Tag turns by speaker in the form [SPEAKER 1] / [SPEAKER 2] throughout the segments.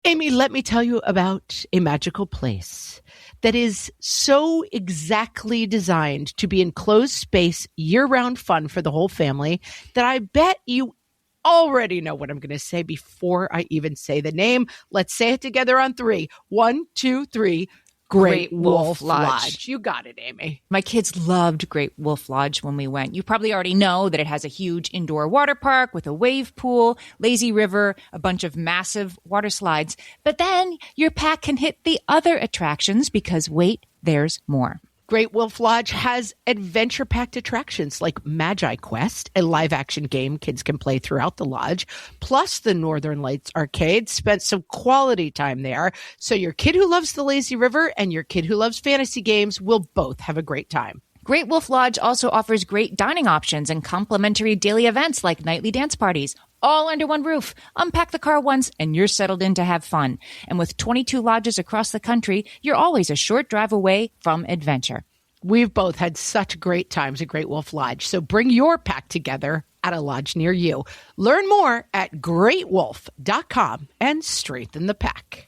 [SPEAKER 1] Amy, let me tell you about a magical place that is so exactly designed to be enclosed space, year-round fun for the whole family that I bet you already know what I'm going to say before I even say the name. Let's say it together on 3. 1, 2, 3. Great Wolf Lodge. You got it, Amy.
[SPEAKER 2] My kids loved Great Wolf Lodge when we went. You probably already know that it has a huge indoor water park with a wave pool, lazy river, a bunch of massive water slides. But then your pack can hit the other attractions because, wait, there's more.
[SPEAKER 1] Great Wolf Lodge has adventure-packed attractions like Magi Quest, a live-action game kids can play throughout the lodge, plus the Northern Lights Arcade. Spent some quality time there, so your kid who loves the lazy river and your kid who loves fantasy games will both have a great time.
[SPEAKER 2] Great Wolf Lodge also offers great dining options and complimentary daily events like nightly dance parties, all under one roof. Unpack the car once and you're settled in to have fun. And with 22 lodges across the country, you're always a short drive away from adventure.
[SPEAKER 1] We've both had such great times at Great Wolf Lodge, so bring your pack together at a lodge near you. Learn more at greatwolf.com and strengthen the pack.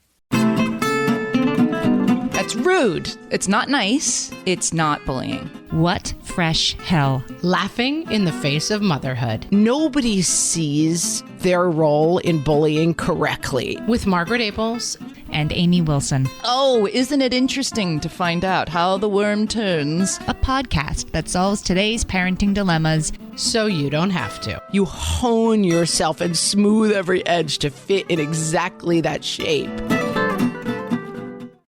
[SPEAKER 2] That's rude. It's not nice. It's not bullying. What fresh hell?
[SPEAKER 1] Laughing in the face of motherhood. Nobody sees their role in bullying correctly. With Margaret Aples
[SPEAKER 2] and Amy Wilson.
[SPEAKER 3] Oh, isn't it interesting to find out how the worm turns?
[SPEAKER 2] A podcast that solves today's parenting dilemmas
[SPEAKER 1] so you don't have to. You hone yourself and smooth every edge to fit in exactly that shape.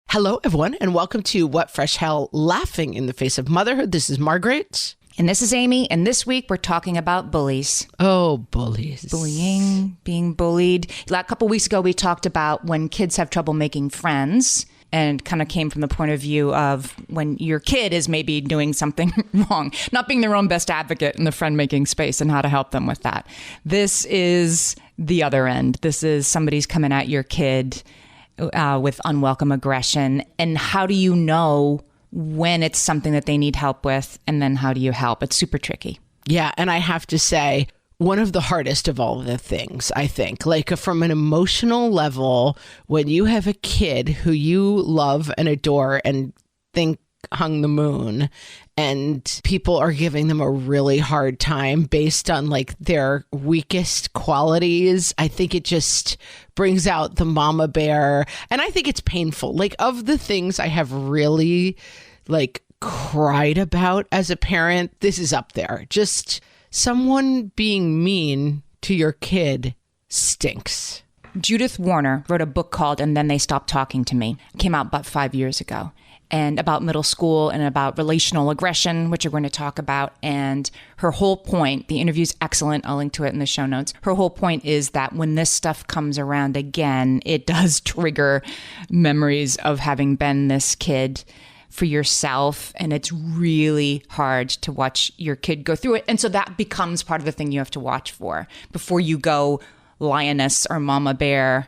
[SPEAKER 1] Hello, everyone, and welcome to What Fresh Hell, Laughing in the Face of Motherhood. This is Margaret.
[SPEAKER 2] And this is Amy, and this week we're talking about bullies.
[SPEAKER 1] Oh, bullies.
[SPEAKER 2] Bullying, being bullied. A couple weeks ago, we talked about when kids have trouble making friends, and kind of came from the point of view of when your kid is maybe doing something wrong, not being their own best advocate in the friend-making space and how to help them with that. This is the other end. This is somebody's coming at your kid with unwelcome aggression. And how do you know when it's something that they need help with? And then how do you help? It's super tricky.
[SPEAKER 1] Yeah. And I have to say, one of the hardest of all the things, I think, like from an emotional level, when you have a kid who you love and adore and think hung the moon, and people are giving them a really hard time based on like their weakest qualities, I think it just brings out the mama bear. And I think it's painful. Like, of the things I have really like cried about as a parent, this is up there. Just someone being mean to your kid stinks.
[SPEAKER 2] Judith Warner wrote a book called And Then They Stopped Talking to Me. It came out about 5 years ago. And about middle school and about relational aggression, which we're going to talk about. And her whole point, the interview's excellent. I'll link to it in the show notes. Her whole point is that when this stuff comes around again, it does trigger memories of having been this kid for yourself. And it's really hard to watch your kid go through it. And so that becomes part of the thing you have to watch for before you go lioness or mama bear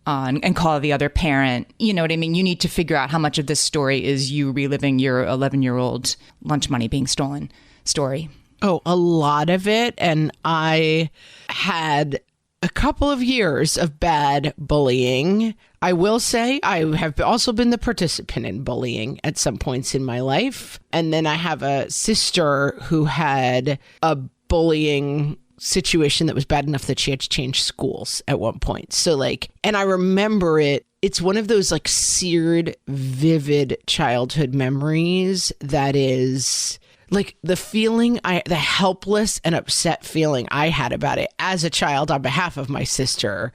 [SPEAKER 2] and call the other parent. You know what I mean? You need to figure out how much of this story is you reliving your 11-year-old lunch money being stolen story.
[SPEAKER 1] Oh, a lot of it. And I had a couple of years of bad bullying. I will say I have also been the participant in bullying at some points in my life. And then I have a sister who had a bullying situation that was bad enough that she had to change schools at one point. So like, and I remember it's one of those like seared, vivid childhood memories that is like the feeling the helpless and upset feeling I had about it as a child on behalf of my sister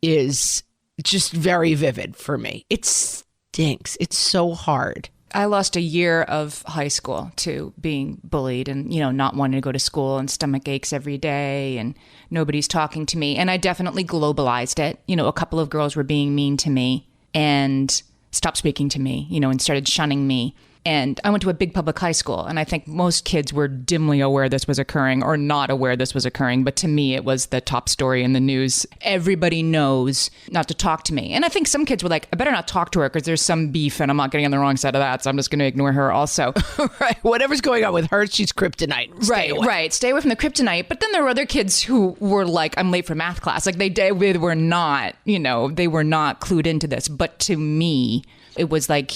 [SPEAKER 1] is just very vivid for me. It stinks. It's so hard.
[SPEAKER 2] I lost a year of high school to being bullied and, not wanting to go to school and stomach aches every day and nobody's talking to me. And I definitely globalized it. A couple of girls were being mean to me and stopped speaking to me, and started shunning me. And I went to a big public high school, and I think most kids were dimly aware this was occurring or not aware this was occurring. But to me, it was the top story in the news. Everybody knows not to talk to me. And I think some kids were like, I better not talk to her because there's some beef and I'm not getting on the wrong side of that. So I'm just going to ignore her also.
[SPEAKER 1] Right. Whatever's going on with her, she's kryptonite. Stay away.
[SPEAKER 2] Right. Stay away from the kryptonite. But then there were other kids who were like, I'm late for math class. Like they were not, they were not clued into this. But to me, it was like,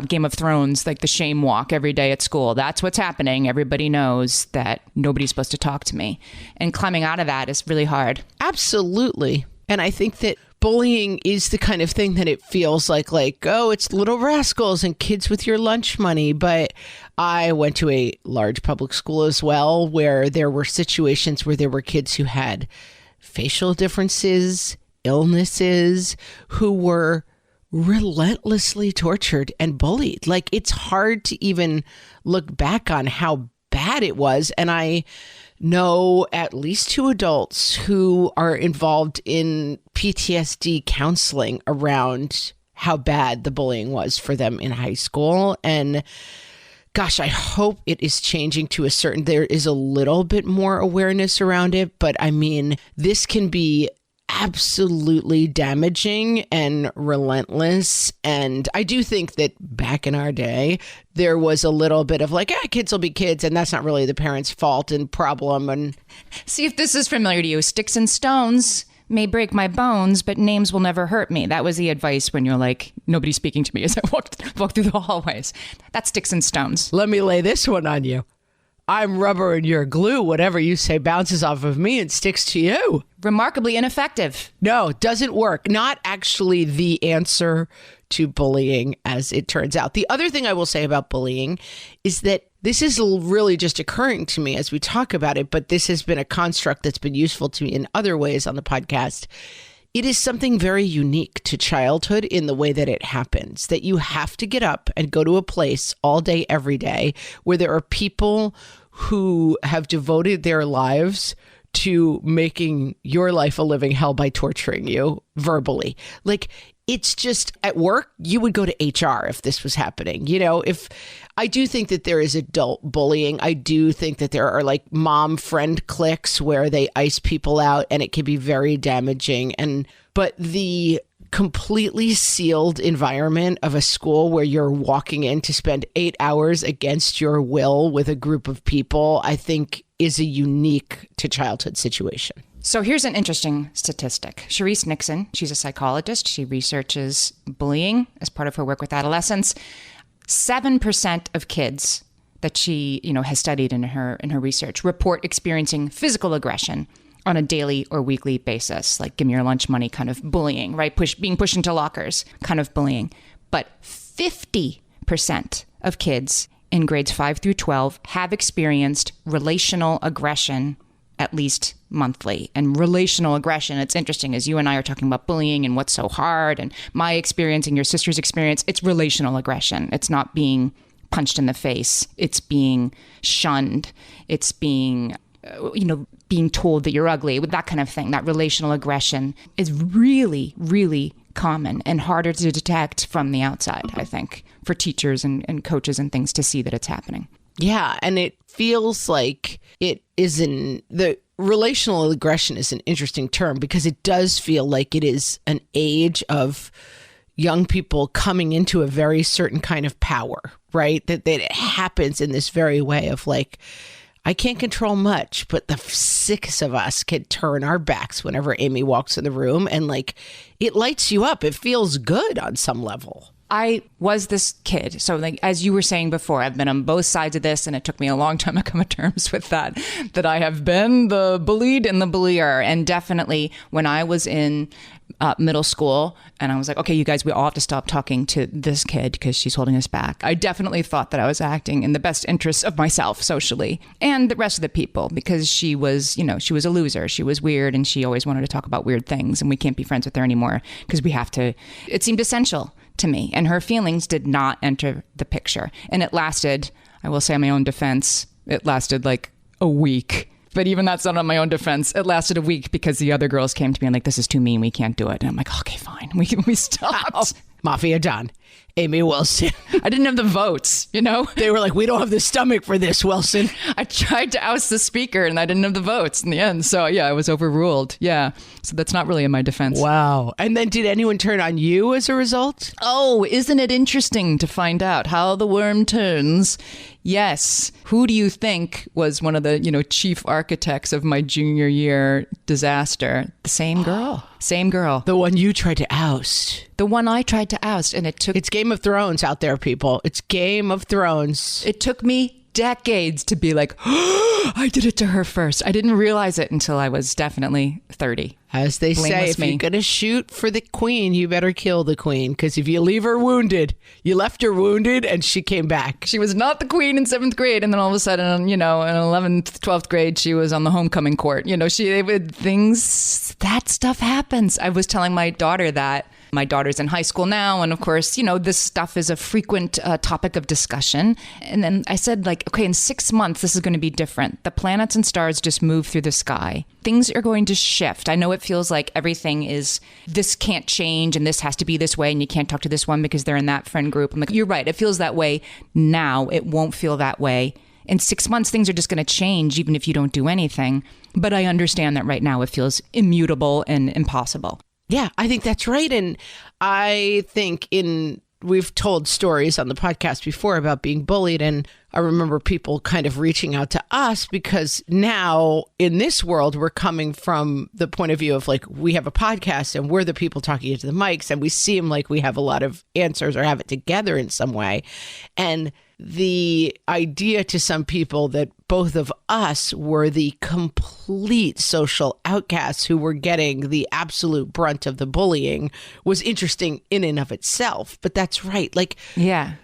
[SPEAKER 2] Game of Thrones, like the shame walk every day at school. That's what's happening. Everybody knows that nobody's supposed to talk to me. And climbing out of that is really hard.
[SPEAKER 1] Absolutely. And I think that bullying is the kind of thing that it feels like, oh, it's little rascals and kids with your lunch money. But I went to a large public school as well, where there were situations where there were kids who had facial differences, illnesses, who were relentlessly tortured and bullied. Like, it's hard to even look back on how bad it was. And I know at least 2 adults who are involved in PTSD counseling around how bad the bullying was for them in high school. And gosh, I hope it is changing to there is a little bit more awareness around it. But I mean, this can be absolutely damaging and relentless. And I do think that back in our day, there was a little bit of like, kids will be kids, and that's not really the parents' fault and problem. And
[SPEAKER 2] see if this is familiar to you. Sticks and stones may break my bones, but names will never hurt me. That was the advice when you're like, nobody's speaking to me as I walk through the hallways. That's sticks and stones.
[SPEAKER 1] Let me lay this one on you. I'm rubber and you're glue. Whatever you say bounces off of me and sticks to you.
[SPEAKER 2] Remarkably ineffective.
[SPEAKER 1] No, doesn't work. Not actually the answer to bullying, as it turns out. The other thing I will say about bullying is that this is really just occurring to me as we talk about it, but this has been a construct that's been useful to me in other ways on the podcast. It is something very unique to childhood in the way that it happens, that you have to get up and go to a place all day, every day, where there are people who have devoted their lives to making your life a living hell by torturing you verbally. Like, it's just, at work, you would go to HR if this was happening. If I do think that there is adult bullying, I do think that there are like mom friend cliques where they ice people out, and it can be very damaging. But the completely sealed environment of a school where you're walking in to spend 8 hours against your will with a group of people, I think is a unique to childhood situation.
[SPEAKER 2] So here's an interesting statistic. Charisse Nixon, she's a psychologist. She researches bullying as part of her work with adolescents. 7% of kids that she, has studied in her research report experiencing physical aggression on a daily or weekly basis, like give me your lunch money kind of bullying, right? Being pushed into lockers kind of bullying. But 50% of kids in grades 5 through 12 have experienced relational aggression at least monthly. And relational aggression, it's interesting, as you and I are talking about bullying and what's so hard, and my experience and your sister's experience, it's relational aggression. It's not being punched in the face. It's being shunned. It's being, being told that you're ugly, that kind of thing. That relational aggression is really, really common and harder to detect from the outside, I think, for teachers and coaches and things to see that it's happening.
[SPEAKER 1] Yeah, and it feels like it isn't, the relational aggression is an interesting term because it does feel like it is an age of young people coming into a very certain kind of power, right? That it happens in this very way of like, I can't control much, but the 6 of us can turn our backs whenever Amy walks in the room, and like, it lights you up. It feels good on some level.
[SPEAKER 2] I was this kid. So like, as you were saying before, I've been on both sides of this, and it took me a long time to come to terms with that I have been the bullied and the bullier. And definitely when I was in middle school and I was like, okay, you guys, we all have to stop talking to this kid because she's holding us back. I definitely thought that I was acting in the best interests of myself socially and the rest of the people, because she was, she was a loser. She was weird, and she always wanted to talk about weird things, and we can't be friends with her anymore because we have to. It seemed essential to me, and her feelings did not enter the picture. And it lasted, I will say on my own defense, it lasted like a week. But even that's not on my own defense. It lasted a week because the other girls came to me and like, this is too mean. We can't do it. And I'm like, okay, fine. We stopped.
[SPEAKER 1] Mafia Don, Amy Wilson.
[SPEAKER 3] I didn't have the votes, you know?
[SPEAKER 1] They were like, we don't have the stomach for this, Wilson.
[SPEAKER 3] I tried to oust the speaker and I didn't have the votes in the end. So yeah, I was overruled. Yeah. So that's not really in my defense.
[SPEAKER 1] Wow. And then did anyone turn on you as a result?
[SPEAKER 3] Oh, isn't it interesting to find out how the worm turns? Yes. Who do you think was one of the, chief architects of my junior year disaster? The same girl. Same girl.
[SPEAKER 1] The one you tried to oust.
[SPEAKER 3] The one I tried to oust. And
[SPEAKER 1] It's Game of Thrones out there, people. It's Game of Thrones.
[SPEAKER 3] It took me decades to be like, oh, I did it to her first. I didn't realize it until I was definitely 30.
[SPEAKER 1] As they say, if you're going to shoot for the queen, you better kill the queen. Because if you leave her wounded, you left her wounded and she came back.
[SPEAKER 3] She was not the queen in 7th grade. And then all of a sudden, in 11th, 12th grade, she was on the homecoming court. That stuff happens. I was telling my daughter that. My daughter's in high school now. And of course, this stuff is a frequent topic of discussion. And then I said, okay, in 6 months, this is going to be different. The planets and stars just move through the sky. Things are going to shift. I know it feels like everything is, this can't change and this has to be this way. And you can't talk to this one because they're in that friend group. I'm like, you're right. It feels that way now. It won't feel that way. In 6 months, things are just going to change, even if you don't do anything. But I understand that right now it feels immutable and impossible.
[SPEAKER 1] Yeah, I think that's right. And I think we've told stories on the podcast before about being bullied. And I remember people kind of reaching out to us because now in this world, we're coming from the point of view of we have a podcast and we're the people talking into the mics and we seem like we have a lot of answers or have it together in some way. And the idea to some people that both of us were the complete social outcasts who were getting the absolute brunt of the bullying was interesting in and of itself. But that's right.
[SPEAKER 3] Yeah.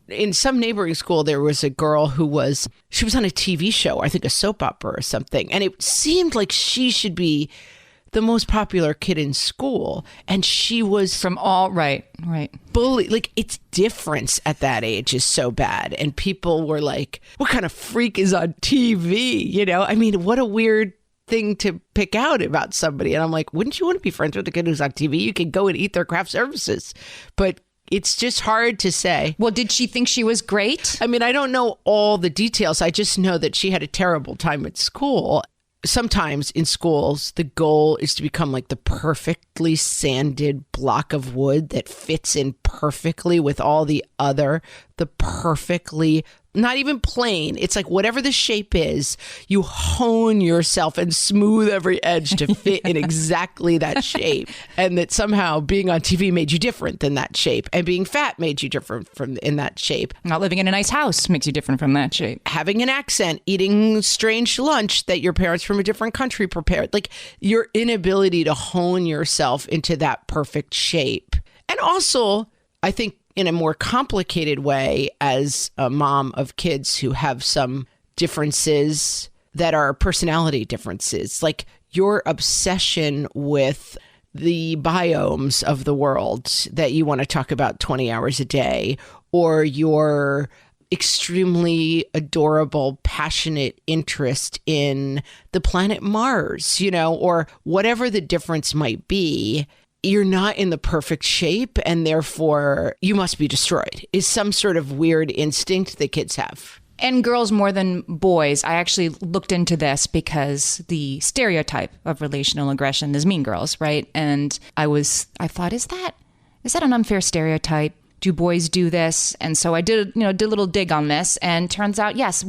[SPEAKER 1] In some neighboring school, there was a girl she was on a TV show, I think a soap opera or something. And it seemed like she should be the most popular kid in school. And she was
[SPEAKER 3] from all right.
[SPEAKER 1] bullied. Its difference at that age is so bad. And people were like, what kind of freak is on TV? I mean, what a weird thing to pick out about somebody. And I'm like, wouldn't you want to be friends with the kid who's on TV? You can go and eat their craft services. But it's just hard to say.
[SPEAKER 3] Well, did she think she was great?
[SPEAKER 1] I mean, I don't know all the details. I just know that she had a terrible time at school. Sometimes in schools, the goal is to become the perfectly sanded block of wood that fits in perfectly with all the perfectly, not even plain. It's whatever the shape is, you hone yourself and smooth every edge to fit in exactly that shape. And that somehow being on TV made you different than that shape. And being fat made you different in that shape.
[SPEAKER 3] Not living in a nice house makes you different from that shape.
[SPEAKER 1] Having an accent, eating strange lunch that your parents from a different country prepared. Your inability to hone yourself into that perfect shape. And also, I think, in a more complicated way, as a mom of kids who have some differences that are personality differences, your obsession with the biomes of the world that you want to talk about 20 hours a day, or your extremely adorable, passionate interest in the planet Mars, or whatever the difference might be. You're not in the perfect shape and therefore you must be destroyed is some sort of weird instinct that kids have.
[SPEAKER 2] And girls more than boys. I actually looked into this because the stereotype of relational aggression is mean girls, right? And I thought, is that an unfair stereotype? Do boys do this? And so I did a little dig on this, and turns out, yes,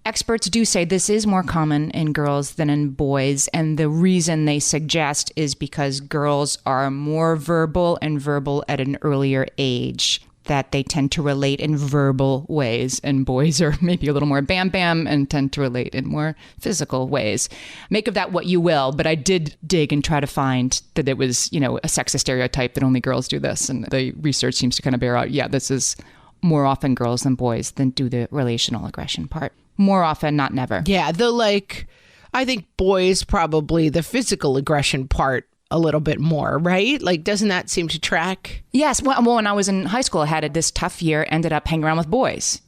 [SPEAKER 2] experts do say this is more common in girls than in boys. And the reason they suggest is because girls are more verbal at an earlier age, that they tend to relate in verbal ways. And boys are maybe a little more bam bam and tend to relate in more physical ways. Make of that what you will. But I did dig and try to find that it was, a sexist stereotype that only girls do this. And the research seems to kind of bear out, yeah, this is more often girls than boys than do the relational aggression part. More often, not never.
[SPEAKER 1] Yeah, I think boys probably the physical aggression part a little bit more, right? Doesn't that seem to track?
[SPEAKER 2] Yes. Well, when I was in high school, I had this tough year, ended up hanging around with boys.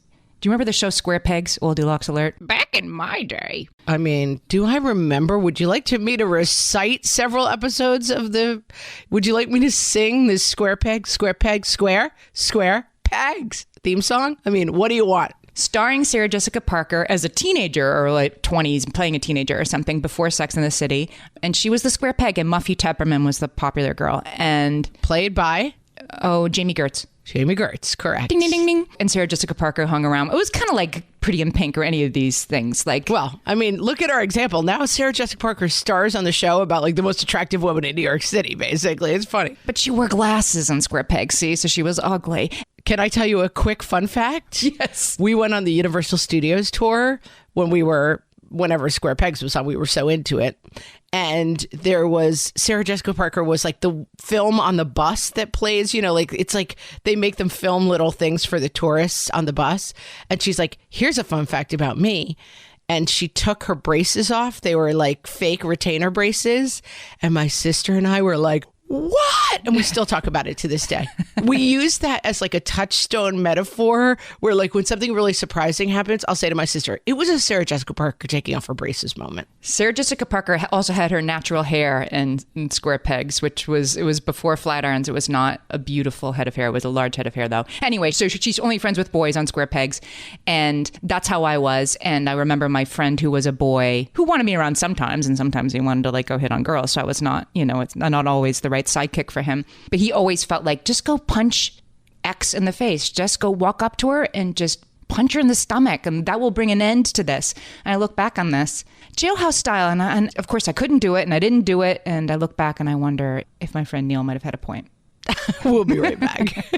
[SPEAKER 2] Do you remember the show Square Pegs? Goldilocks alert.
[SPEAKER 1] Back in my day. I mean, do I remember? Would you like me to recite several episodes of would you like me to sing this Square Peg, Square Peg, Square Pegs theme song? I mean, what do you want?
[SPEAKER 2] Starring Sarah Jessica Parker as a teenager or like 20s, playing a teenager or something before Sex and the City. And she was the square peg and Muffy Tepperman was the popular girl. And
[SPEAKER 1] played by?
[SPEAKER 2] Oh, Jamie Gertz.
[SPEAKER 1] Jamie Gertz, correct.
[SPEAKER 2] Ding, ding, ding, ding. And Sarah Jessica Parker hung around. It was kind of like Pretty in Pink or any of these things. Like,
[SPEAKER 1] well, I mean, look at our example. Now Sarah Jessica Parker stars on the show about like the most attractive woman in New York City, basically. It's funny.
[SPEAKER 2] But she wore glasses on Square Peg, see? So she was ugly.
[SPEAKER 1] Can I tell you a quick fun fact?
[SPEAKER 2] Yes.
[SPEAKER 1] We went on the Universal Studios tour whenever Square Pegs was on, we were so into it. And there was, Sarah Jessica Parker was like the film on the bus that plays, like it's like they make them film little things for the tourists on the bus. And she's like, here's a fun fact about me. And she took her braces off. They were like fake retainer braces. And my sister and I were like, what? And we still talk about it to this day. We use that as like a touchstone metaphor where like when something really surprising happens, I'll say to my sister, it was a Sarah Jessica Parker taking off her braces moment.
[SPEAKER 2] Sarah Jessica Parker also had her natural hair in Square Pegs, it was before flat irons. It was not a beautiful head of hair. It was a large head of hair though. Anyway, so she's only friends with boys on Square Pegs. And that's how I was. And I remember my friend who was a boy who wanted me around sometimes. And sometimes he wanted to like go hit on girls. So I was not, it's not always the right sidekick for him. But he always felt like, just go punch X in the face. Just go walk up to her and just punch her in the stomach. And that will bring an end to this. And I look back on this jailhouse style. And of course I couldn't do it and I didn't do it. And I look back and I wonder if my friend Neil might have had a point.
[SPEAKER 1] We'll be right back.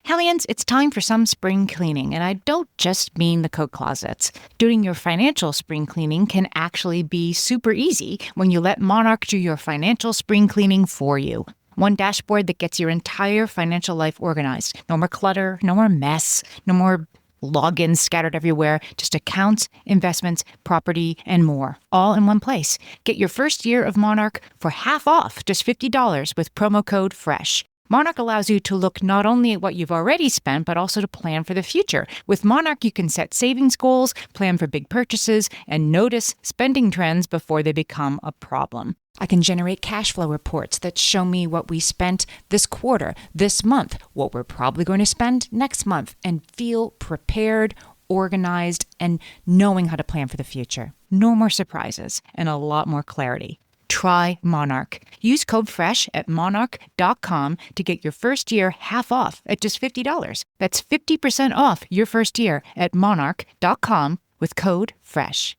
[SPEAKER 4] Hellions, it's time for some spring cleaning, and I don't just mean the coat closets. Doing your financial spring cleaning can actually be super easy when you let Monarch do your financial spring cleaning for you. One dashboard that gets your entire financial life organized. No more clutter, no more mess, no more logins scattered everywhere, just accounts, investments, property, and more, all in one place. Get your first year of Monarch for half off, just $50 with promo code FRESH. Monarch allows you to look not only at what you've already spent, but also to plan for the future. With Monarch, you can set savings goals, plan for big purchases, and notice spending trends before they become a problem. I can generate cash flow reports that show me what we spent this quarter, this month, what we're probably going to spend next month, and feel prepared, organized, and knowing how to plan for the future. No more surprises and a lot more clarity. Try Monarch. Use code FRESH at monarch.com to get your first year half off at just $50. That's 50% off your first year at monarch.com with code FRESH.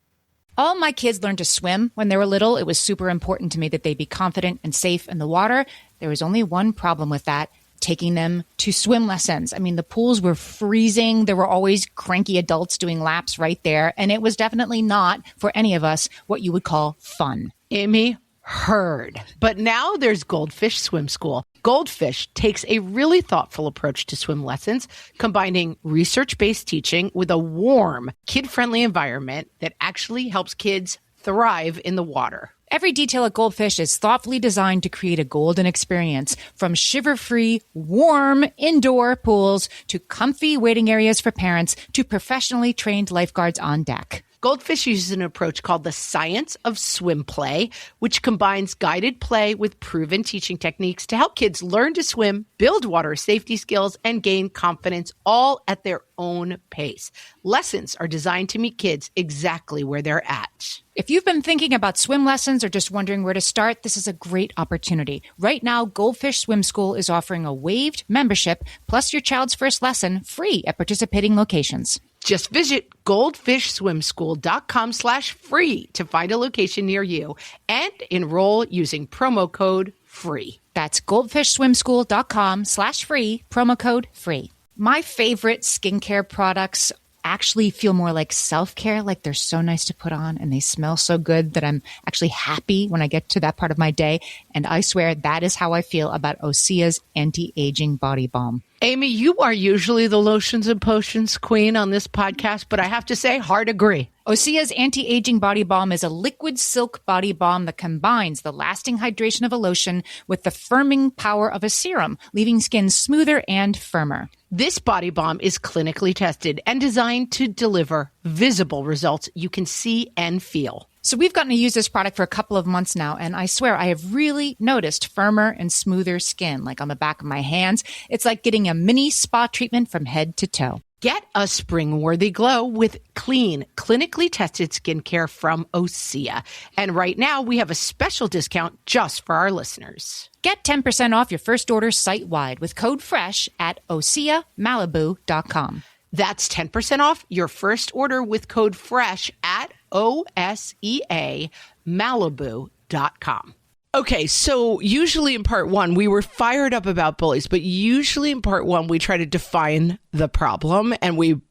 [SPEAKER 2] All my kids learned to swim when they were little. It was super important to me that they be confident and safe in the water. There was only one problem with that: taking them to swim lessons. I mean, the pools were freezing. There were always cranky adults doing laps right there. And it was definitely not, for any of us, what you would call fun.
[SPEAKER 1] Amy, heard. But now there's Goldfish Swim School. Goldfish takes a really thoughtful approach to swim lessons, combining research-based teaching with a warm, kid-friendly environment that actually helps kids thrive in the water.
[SPEAKER 2] Every detail at Goldfish is thoughtfully designed to create a golden experience, from shiver-free, warm indoor pools to comfy waiting areas for parents to professionally trained lifeguards on deck.
[SPEAKER 1] Goldfish uses an approach called the science of swim play, which combines guided play with proven teaching techniques to help kids learn to swim, build water safety skills, and gain confidence, all at their own pace. Lessons are designed to meet kids exactly where they're at.
[SPEAKER 2] If you've been thinking about swim lessons or just wondering where to start, this is a great opportunity. Right now, Goldfish Swim School is offering a waived membership plus your child's first lesson free at participating locations.
[SPEAKER 1] Just visit goldfishswimschool.com/free to find a location near you and enroll using promo code FREE.
[SPEAKER 2] That's goldfishswimschool.com/free, promo code FREE. My favorite skincare products actually feel more like self-care, like they're so nice to put on and they smell so good that I'm actually happy when I get to that part of my day. And I swear that is how I feel about Osea's anti-aging body balm.
[SPEAKER 1] Amy, you are usually the lotions and potions queen on this podcast, but I have to say, hard agree.
[SPEAKER 4] Osea's anti-aging body balm is a liquid silk body balm that combines the lasting hydration of a lotion with the firming power of a serum, leaving skin smoother and firmer.
[SPEAKER 1] This body balm is clinically tested and designed to deliver visible results you can see and feel.
[SPEAKER 4] So we've gotten to use this product for a couple of months now, and I swear I have really noticed firmer and smoother skin, like on the back of my hands. It's like getting a mini spa treatment from head to toe.
[SPEAKER 1] Get a spring-worthy glow with clean, clinically tested skincare from Osea. And right now, we have a special discount just for our listeners.
[SPEAKER 4] Get 10% off your first order site-wide with code FRESH at OseaMalibu.com.
[SPEAKER 1] That's 10% off your first order with code FRESH at OSEAMalibu.com. Okay, so usually in part one, we were fired up about bullies, but usually in part one, we try to define the problem.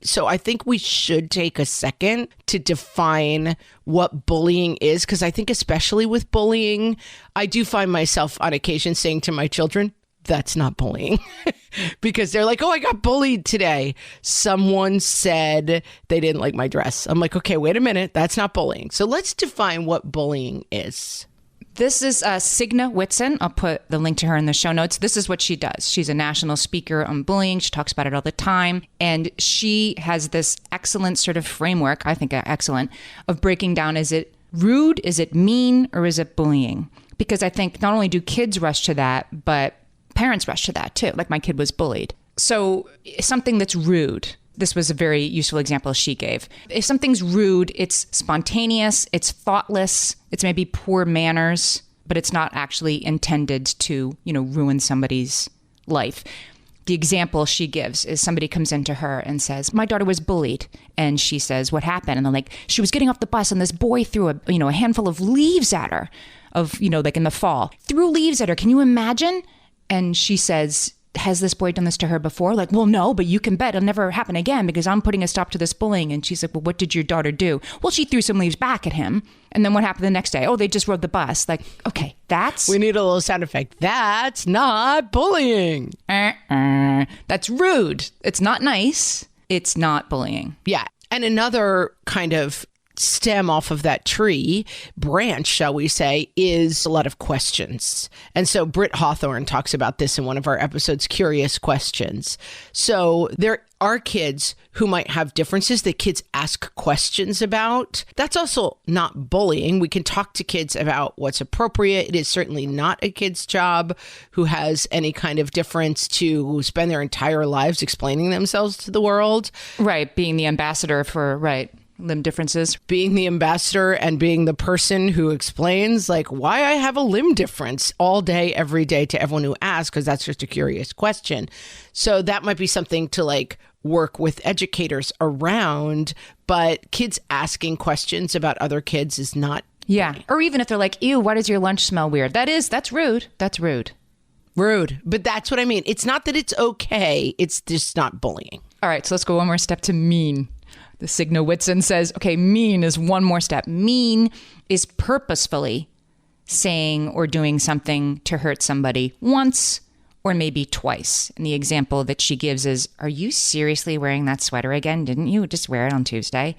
[SPEAKER 1] So I think we should take a second to define what bullying is, because I think especially with bullying, I do find myself on occasion saying to my children, that's not bullying. Because they're like, oh, I got bullied today. Someone said they didn't like my dress. I'm like, okay, wait a minute. That's not bullying. So let's define what bullying is.
[SPEAKER 2] This is Signe Whitson. I'll put the link to her in the show notes. This is what she does. She's a national speaker on bullying. She talks about it all the time. And she has this excellent sort of framework, I think excellent, of breaking down, is it rude, is it mean, or is it bullying? Because I think not only do kids rush to that, but parents rush to that too. Like my kid was bullied. So something that's rude. This was a very useful example she gave. If something's rude, it's spontaneous, it's thoughtless, it's maybe poor manners, but it's not actually intended to, ruin somebody's life. The example she gives is somebody comes into her and says, my daughter was bullied. And she says, what happened? And they're like, she was getting off the bus and this boy threw a handful of leaves at her like in the fall. Threw leaves at her. Can you imagine? And she says, has this boy done this to her before? Like, well, no, but you can bet it'll never happen again because I'm putting a stop to this bullying. And she's like, well, what did your daughter do? Well, she threw some leaves back at him. And then what happened the next day? Oh, they just rode the bus. Like, okay,
[SPEAKER 1] we need a little sound effect. That's not bullying.
[SPEAKER 2] That's rude. It's not nice. It's not bullying.
[SPEAKER 1] Yeah. And another kind of stem off of that tree, branch, shall we say, is a lot of questions. And so Britt Hawthorne talks about this in one of our episodes, Curious Questions. So there are kids who might have differences that kids ask questions about. That's also not bullying. We can talk to kids about what's appropriate. It is certainly not a kid's job who has any kind of difference to spend their entire lives explaining themselves to the world.
[SPEAKER 2] Right, being the ambassador for, limb differences.
[SPEAKER 1] Being the ambassador and being the person who explains why I have a limb difference all day, every day to everyone who asks, because that's just a curious question. So that might be something to work with educators around, but kids asking questions about other kids is not.
[SPEAKER 2] Yeah. Or even if they're like, ew, why does your lunch smell weird? That's rude. That's rude.
[SPEAKER 1] Rude. But that's what I mean. It's not that it's okay. It's just not bullying.
[SPEAKER 2] All right. So let's go one more step to mean. The Signe Whitson says, okay, mean is one more step. Mean is purposefully saying or doing something to hurt somebody once or maybe twice. And the example that she gives is, are you seriously wearing that sweater again? Didn't you just wear it on Tuesday?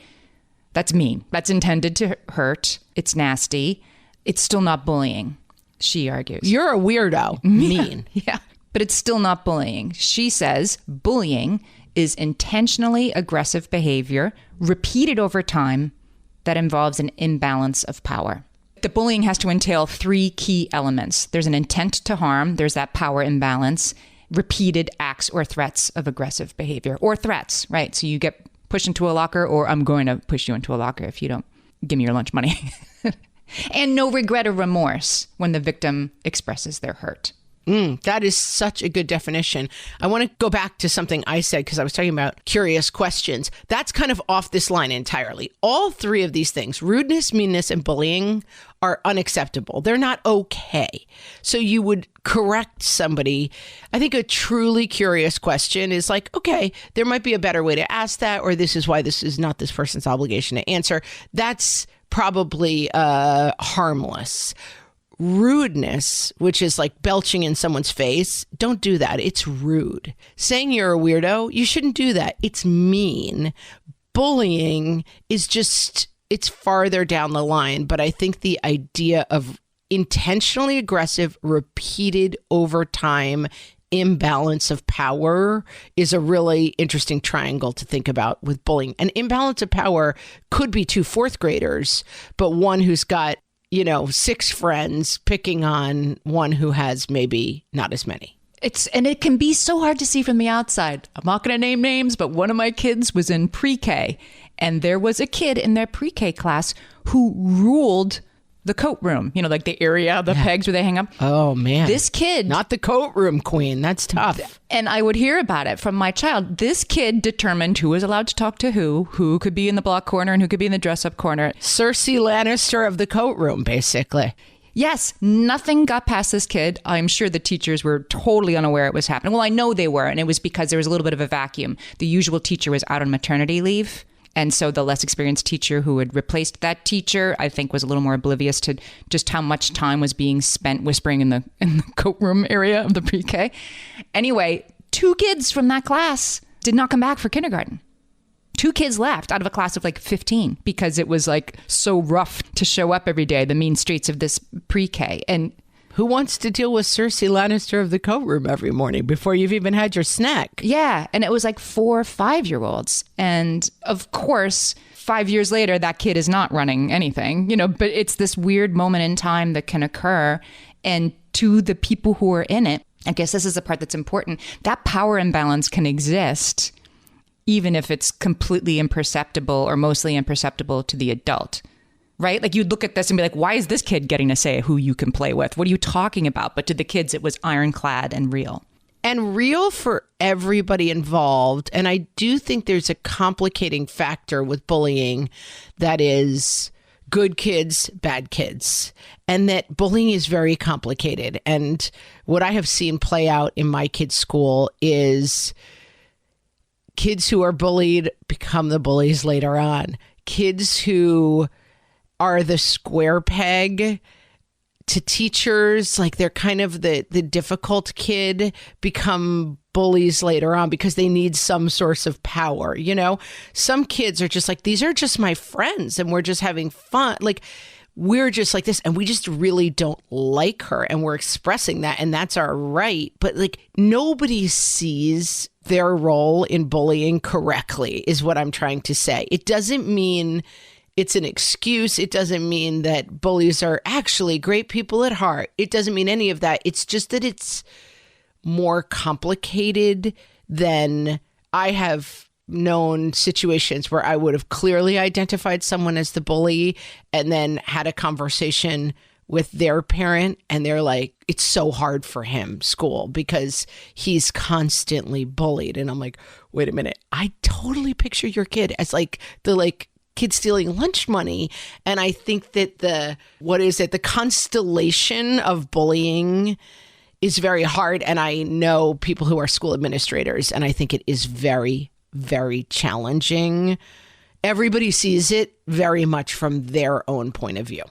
[SPEAKER 2] That's mean. That's intended to hurt. It's nasty. It's still not bullying, she argues.
[SPEAKER 1] You're a weirdo. Mean.
[SPEAKER 2] Yeah. But it's still not bullying. She says bullying is intentionally aggressive behavior repeated over time that involves an imbalance of power. The bullying has to entail three key elements. There's an intent to harm. There's that power imbalance, repeated acts or threats of aggressive behavior, or threats, right? So you get pushed into a locker, or I'm going to push you into a locker if you don't give me your lunch money. And no regret or remorse when the victim expresses their hurt.
[SPEAKER 1] That is such a good definition. I want to go back to something I said because I was talking about curious questions. That's kind of off this line entirely. All three of these things, rudeness, meanness, and bullying, are unacceptable. They're not okay. So you would correct somebody. I think a truly curious question is okay, there might be a better way to ask that, or this is why this is not this person's obligation to answer. That's probably harmless. rudeness, which is like belching in someone's face, don't do that. It's rude. Saying you're a weirdo, you shouldn't do that. It's mean. Bullying is just, it's farther down the line. But I think the idea of intentionally aggressive, repeated over time imbalance of power is a really interesting triangle to think about with bullying. An imbalance of power could be two fourth graders, but one who's got, 6 friends picking on one who has maybe not as many.
[SPEAKER 3] And it can be so hard to see from the outside. I'm not going to name names, but one of my kids was in pre-K, and there was a kid in their pre-K class who ruled the coat room, like the area, the pegs where they hang up.
[SPEAKER 1] Oh, man.
[SPEAKER 3] This kid.
[SPEAKER 1] Not the coat room queen. That's tough.
[SPEAKER 3] And I would hear about it from my child. This kid determined who was allowed to talk to who could be in the block corner and who could be in the dress-up corner.
[SPEAKER 1] Cersei Lannister of the coat room, basically.
[SPEAKER 3] Yes, nothing got past this kid. I'm sure the teachers were totally unaware it was happening. Well, I know they were, and it was because there was a little bit of a vacuum. The usual teacher was out on maternity leave. And so the less experienced teacher who had replaced that teacher, I think, was a little more oblivious to just how much time was being spent whispering in the coat room area of the pre-K. Anyway, 2 kids from that class did not come back for kindergarten. 2 kids left out of a class of like 15 because it was like so rough to show up every day, the mean streets of this pre-K. And
[SPEAKER 1] who wants to deal with Cersei Lannister of the coat room every morning before you've even had your snack?
[SPEAKER 3] Yeah. And it was like 4 or 5-year-olds. And of course, 5 years later, that kid is not running anything, but it's this weird moment in time that can occur. And to the people who are in it, I guess this is the part that's important. That power imbalance can exist even if it's completely imperceptible or mostly imperceptible to the adult. Right? Like you'd look at this and be like, why is this kid getting to say who you can play with? What are you talking about? But to the kids, it was ironclad and real.
[SPEAKER 1] And real for everybody involved. And I do think there's a complicating factor with bullying that is good kids, bad kids. And that bullying is very complicated. And what I have seen play out in my kids' school is kids who are bullied become the bullies later on. Kids who are the square peg to teachers, like they're kind of the difficult kid, become bullies later on because they need some source of power. Some kids are just like, these are just my friends and we're just having fun. Like we're just like this and we just really don't like her and we're expressing that and that's our right. But like nobody sees their role in bullying correctly is what I'm trying to say. It doesn't mean it's an excuse. It doesn't mean that bullies are actually great people at heart. It doesn't mean any of that. It's just that it's more complicated than I have known situations where I would have clearly identified someone as the bully and then had a conversation with their parent and they're like, it's so hard for him, school, because he's constantly bullied. And I'm like, wait a minute. I totally picture your kid as like the kid stealing lunch money. And I think that the constellation of bullying is very hard. And I know people who are school administrators, and I think it is very, very challenging. Everybody sees it very much from their own point of view.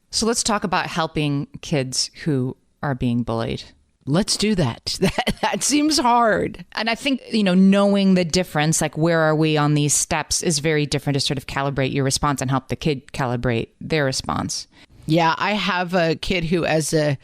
[SPEAKER 3] So let's talk about helping kids who are being bullied.
[SPEAKER 1] Let's do that. That seems hard.
[SPEAKER 3] And I think, knowing the difference, like where are we on these steps is very different to sort of calibrate your response and help the kid calibrate their response.
[SPEAKER 1] Yeah, I have a kid who, as a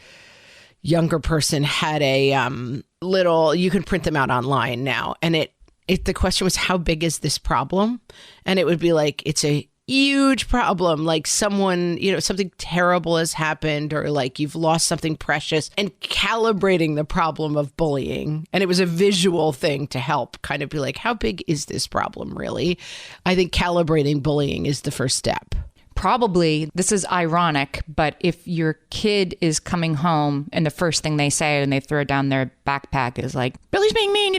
[SPEAKER 1] younger person, had a little, you can print them out online now. And the question was, how big is this problem? And it would be like, it's a huge problem, like someone, something terrible has happened, or like you've lost something precious, and calibrating the problem of bullying. And it was a visual thing to help kind of be like, how big is this problem really? I think calibrating bullying is the first step.
[SPEAKER 3] Probably, this is ironic, but if your kid is coming home and the first thing they say and they throw down their backpack is like, Billy's being mean,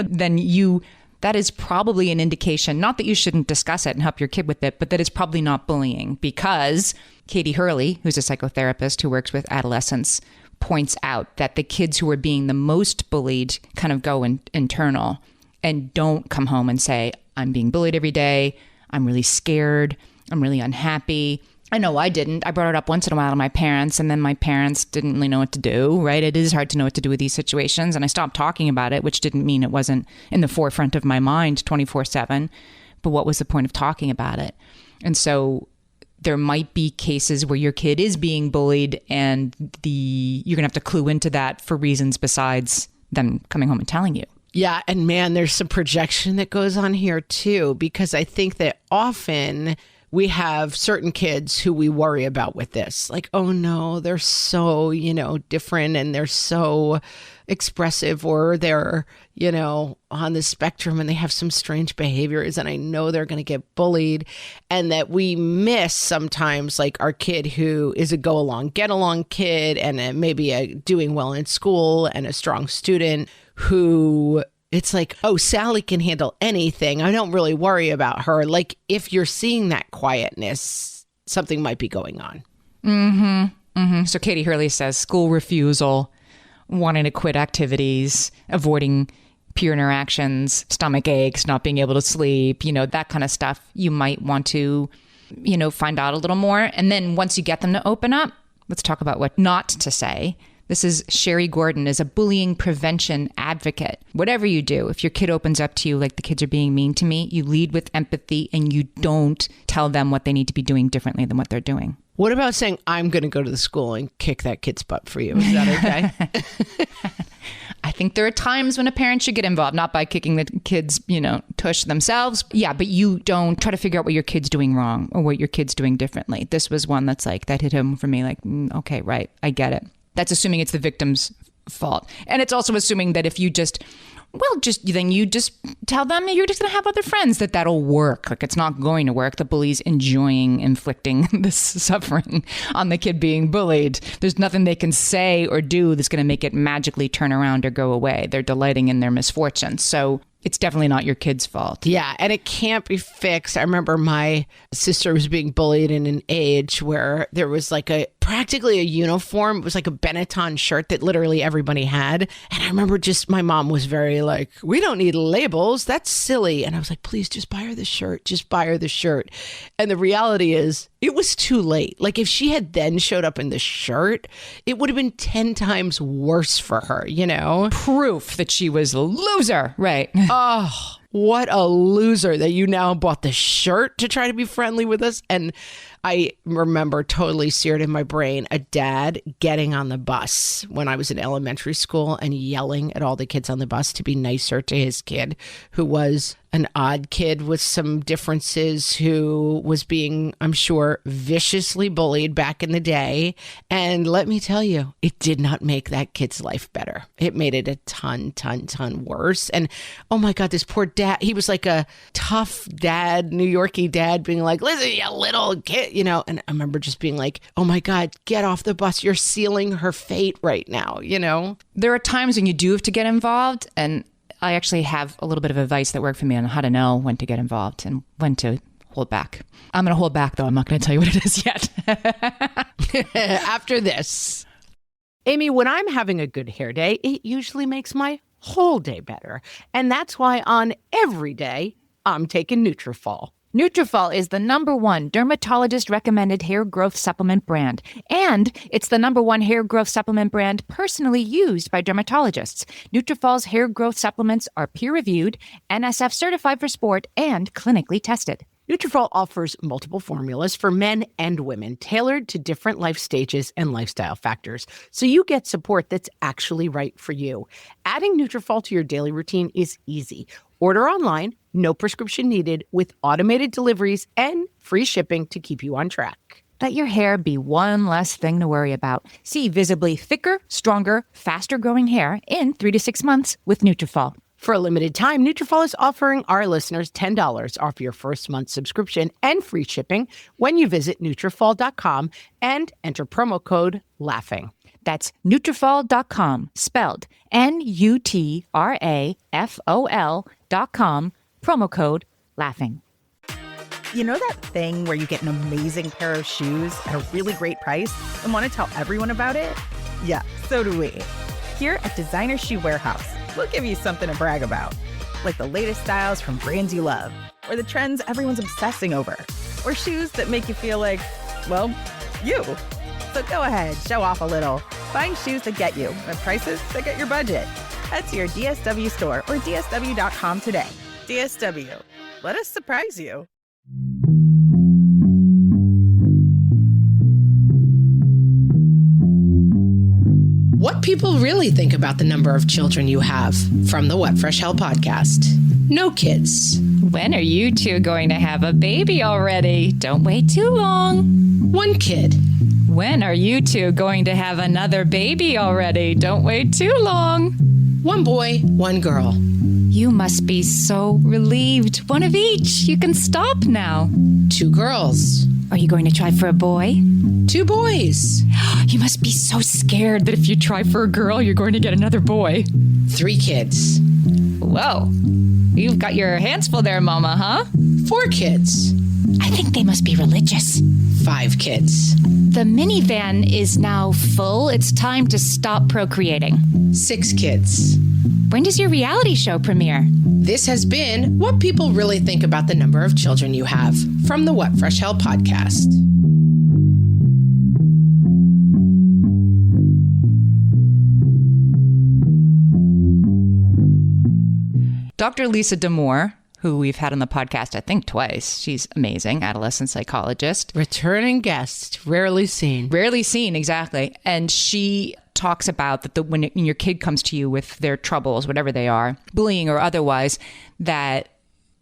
[SPEAKER 3] then that is probably an indication, not that you shouldn't discuss it and help your kid with it, but that it's probably not bullying, because Katie Hurley, who's a psychotherapist who works with adolescents, points out that the kids who are being the most bullied kind of go internal and don't come home and say, I'm being bullied every day. I'm really scared. I'm really unhappy.
[SPEAKER 2] I know I didn't. I brought it up once in a while to my parents, and then my parents didn't really know what to do, right? It is hard to know what to do with these situations. And I stopped talking about it, which didn't mean it wasn't in the forefront of my mind 24/7. But what was the point of talking about it? And so there might be cases where your kid is being bullied, and you're going to have to clue into that for reasons besides them coming home and telling you.
[SPEAKER 1] Yeah. And man, there's some projection that goes on here too, because I think that often we have certain kids who we worry about with this. Like, oh no, they're so, different and they're so expressive, or they're, on the spectrum and they have some strange behaviors and I know they're going to get bullied. And that we miss sometimes like our kid who is a go along, get along kid and maybe doing well in school and a strong student who it's like, oh, Sally can handle anything. I don't really worry about her. Like if you're seeing that quietness, something might be going on.
[SPEAKER 2] So Katie Hurley says school refusal, wanting to quit activities, avoiding peer interactions, stomach aches, not being able to sleep, that kind of stuff. You might want to, find out a little more. And then once you get them to open up, let's talk about what not to say. This is Sherry Gordon, is a bullying prevention advocate. Whatever you do, if your kid opens up to you like the kids are being mean to me, you lead with empathy and you don't tell them what they need to be doing differently than what they're doing.
[SPEAKER 1] What about saying, I'm going to go to the school and kick that kid's butt for you? Is that okay?
[SPEAKER 2] I think there are times when a parent should get involved, not by kicking the kids, tush themselves. Yeah, but you don't try to figure out what your kid's doing wrong or what your kid's doing differently. This was one that's like, that hit home for me like, okay, right, I get it. That's assuming it's the victim's fault. And it's also assuming that if you then you just tell them you're just going to have other friends, that'll work. Like it's not going to work. The bully's enjoying inflicting this suffering on the kid being bullied. There's nothing they can say or do that's going to make it magically turn around or go away. They're delighting in their misfortune. So it's definitely not your kid's fault.
[SPEAKER 1] Yeah, and it can't be fixed. I remember my sister was being bullied in an age where there was like practically a uniform. It was like a Benetton shirt that literally everybody had. And I remember my mom was very like, we don't need labels. That's silly. And I was like, please just buy her the shirt. Just buy her the shirt. And the reality is it was too late. Like if she had then showed up in the shirt, it would have been 10 times worse for her,
[SPEAKER 2] Proof that she was a loser. Right.
[SPEAKER 1] Oh, what a loser that you now bought the shirt to try to be friendly with us. And I remember totally seared in my brain a dad getting on the bus when I was in elementary school and yelling at all the kids on the bus to be nicer to his kid, who was an odd kid with some differences, who was being, I'm sure, viciously bullied back in the day. And let me tell you, it did not make that kid's life better. It made it a ton worse. And oh my God, this poor dad, he was like a tough dad, New Yorkie dad, being like, listen, you little kid, and I remember just being like, oh my God, get off the bus. You're sealing her fate right now,
[SPEAKER 2] There are times when you do have to get involved, and I actually have a little bit of advice that worked for me on how to know when to get involved and when to hold back. I'm going to hold back, though. I'm not going to tell you what it is yet.
[SPEAKER 1] After this. Amy, when I'm having a good hair day, it usually makes my whole day better. And that's why on every day, I'm taking Nutrafol.
[SPEAKER 4] Nutrafol is the #1 dermatologist-recommended hair growth supplement brand, and it's the #1 hair growth supplement brand personally used by dermatologists. Nutrafol's hair growth supplements are peer-reviewed, NSF certified for sport, and clinically tested.
[SPEAKER 1] Nutrafol offers multiple formulas for men and women, tailored to different life stages and lifestyle factors, so you get support that's actually right for you. Adding Nutrafol to your daily routine is easy. Order online, no prescription needed, with automated deliveries and free shipping to keep you on track.
[SPEAKER 4] Let your hair be one less thing to worry about. See visibly thicker, stronger, faster-growing hair in 3 to 6 months with Nutrafol.
[SPEAKER 1] For a limited time, Nutrafol is offering our listeners $10 off your first month subscription and free shipping when you visit Nutrafol.com and enter promo code LAUGHING.
[SPEAKER 4] That's Nutrafol.com, spelled Nutrafol.com, promo code LAUGHING.
[SPEAKER 5] You know that thing where you get an amazing pair of shoes at a really great price and want to tell everyone about it? Yeah, so do we. Here at Designer Shoe Warehouse, we'll give you something to brag about, like the latest styles from brands you love, or the trends everyone's obsessing over, or shoes that make you feel like, well, you. So go ahead, show off a little. Find shoes that get you at prices that get your budget. Head to your DSW store or DSW.com today. DSW, let us surprise you.
[SPEAKER 1] What people really think about the number of children you have, from the What Fresh Hell podcast. No kids.
[SPEAKER 2] When are you two going to have a baby already? Don't wait too long.
[SPEAKER 1] One kid.
[SPEAKER 2] When are you two going to have another baby already? Don't wait too long.
[SPEAKER 1] One boy, one girl.
[SPEAKER 2] You must be so relieved. One of each. You can stop now.
[SPEAKER 1] 2 girls.
[SPEAKER 2] Are you going to try for a boy?
[SPEAKER 1] 2 boys.
[SPEAKER 2] You must be so scared that if you try for a girl, you're going to get another boy.
[SPEAKER 1] 3 kids.
[SPEAKER 2] Whoa. You've got your hands full there, Mama, huh?
[SPEAKER 1] 4 kids.
[SPEAKER 2] I think they must be religious.
[SPEAKER 1] 5 kids.
[SPEAKER 2] The minivan is now full. It's time to stop procreating.
[SPEAKER 1] 6 kids.
[SPEAKER 2] When does your reality show premiere?
[SPEAKER 1] This has been What People Really Think About the Number of Children You Have, from the What Fresh Hell podcast.
[SPEAKER 2] Dr. Lisa D'Amour, who we've had on the podcast, I think twice. She's amazing, adolescent psychologist.
[SPEAKER 1] Returning guest, rarely seen.
[SPEAKER 2] Rarely seen, exactly. And she talks about that when your kid comes to you with their troubles, whatever they are, bullying or otherwise, that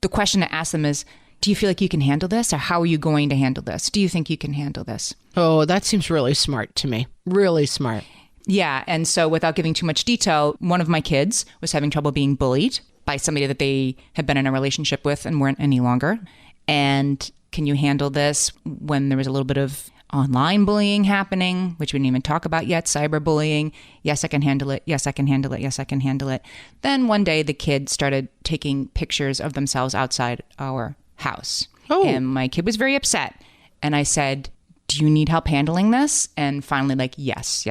[SPEAKER 2] the question to ask them is, do you feel like you can handle this? Or how are you going to handle this? Do you think you can handle this?
[SPEAKER 1] Oh, that seems really smart to me. Really smart.
[SPEAKER 2] Yeah. And so without giving too much detail, one of my kids was having trouble being bullied by somebody that they had been in a relationship with and weren't any longer. And can you handle this when there was a little bit of online bullying happening, which we didn't even talk about yet, cyberbullying? Yes, I can handle it. Yes, I can handle it. Yes, I can handle it. Then one day the kid started taking pictures of themselves outside our house.
[SPEAKER 1] Oh.
[SPEAKER 2] And my kid was very upset. And I said, do you need help handling this? And finally, like, yes,